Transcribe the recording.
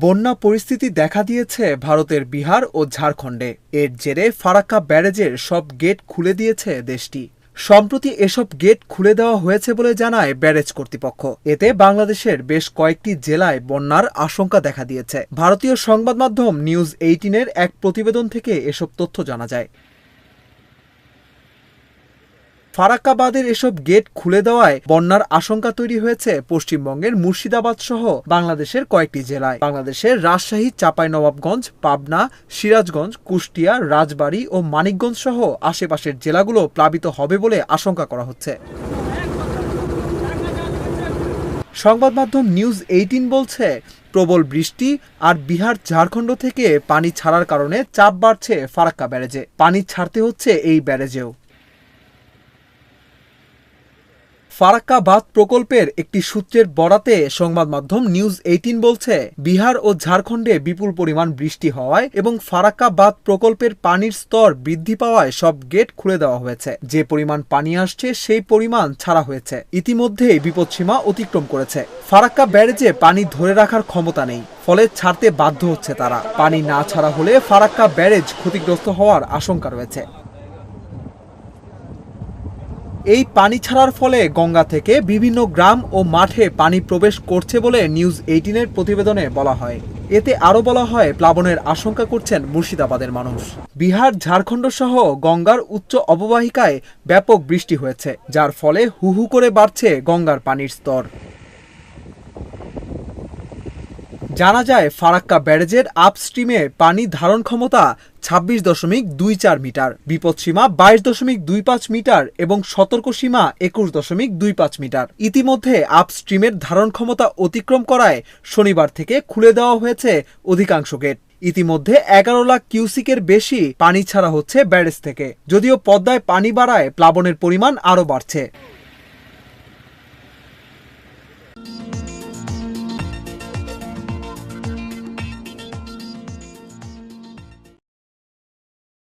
বন্যা পরিস্থিতি দেখা দিয়েছে ভারতের বিহার ও ঝাড়খণ্ডে। এর জেরে ফারাক্কা ব্যারেজের সব গেট খুলে দিয়েছে দেশটি। সম্প্রতি এসব গেট খুলে দেওয়া হয়েছে বলে জানায় ব্যারেজ কর্তৃপক্ষ। এতে বাংলাদেশের বেশ কয়েকটি জেলায় বন্যার আশঙ্কা দেখা দিয়েছে। ভারতীয় সংবাদ মাধ্যম নিউজ 18-এর এক প্রতিবেদন থেকে এসব তথ্য জানা যায়। ফারাক্কা বাঁধের এসব গেট খুলে দেওয়ায় বন্যার আশঙ্কা তৈরি হয়েছে পশ্চিমবঙ্গের মুর্শিদাবাদ সহ বাংলাদেশের কয়েকটি জেলায়। বাংলাদেশের রাজশাহী, চাঁপাইনবাবগঞ্জ, পাবনা, সিরাজগঞ্জ, কুষ্টিয়া, রাজবাড়ী ও মানিকগঞ্জ সহ আশেপাশের জেলাগুলো প্লাবিত হবে বলে আশঙ্কা করা হচ্ছে। সংবাদ মাধ্যম নিউজ 18 বলছে, প্রবল বৃষ্টি আর বিহার, ঝাড়খণ্ড থেকে পানি ছাড়ার কারণে চাপ বাড়ছে ফারাক্কা ব্যারেজে। পানি ছাড়তে হচ্ছে এই ব্যারেজেও। ফারাক্কা বাঁধ প্রকল্পের একটি সূত্রের বরাতে সংবাদ মাধ্যম নিউজ 18 বলছে, বিহার ও ঝাড়খণ্ডে বিপুল পরিমাণ বৃষ্টি হওয়ায় এবং ফারাক্কা বাঁধ প্রকল্পের পানির স্তর বৃদ্ধি পাওয়ায় সব গেট খুলে দেওয়া হয়েছে। যে পরিমাণ পানি আসছে সেই পরিমাণ ছাড়া হয়েছে। ইতিমধ্যেই বিপদসীমা অতিক্রম করেছে। ফারাক্কা ব্যারেজে পানি ধরে রাখার ক্ষমতা নেই, ফলে ছাড়তে বাধ্য হচ্ছে তারা। পানি না ছাড়া হলে ফারাক্কা ব্যারেজ ক্ষতিগ্রস্ত হওয়ার আশঙ্কা রয়েছে। এই পানি ছাড়ার ফলে গঙ্গা থেকে বিভিন্ন গ্রাম ও মাঠে পানি প্রবেশ করছে বলে নিউজ 18-এর প্রতিবেদনে বলা হয়। এতে আরও বলা হয়, প্লাবনের আশঙ্কা করছেন মুর্শিদাবাদের মানুষ। বিহার, ঝাড়খণ্ড সহ গঙ্গার উচ্চ অববাহিকায় ব্যাপক বৃষ্টি হয়েছে, যার ফলে হু হু করে বাড়ছে গঙ্গার পানির স্তর। জানা যায়, ফারাক্কা ব্যারেজের আপস্ট্রিমে পানি ধারণ ক্ষমতা 26.24 মিটার, বিপদসীমা 22.25 মিটার এবং সতর্কসীমা 21.25 মিটার। ইতিমধ্যে আপস্ট্রিমের ধারণ ক্ষমতা অতিক্রম করায় শনিবার থেকে খুলে দেওয়া হয়েছে অধিকাংশ গেট। ইতিমধ্যে 11 লাখ কিউসিকের বেশি পানি ছাড়া হচ্ছে ব্যারেজ থেকে। যদিও পদ্মায় পানি বাড়ায় প্লাবনের পরিমাণ আরও বাড়ছে।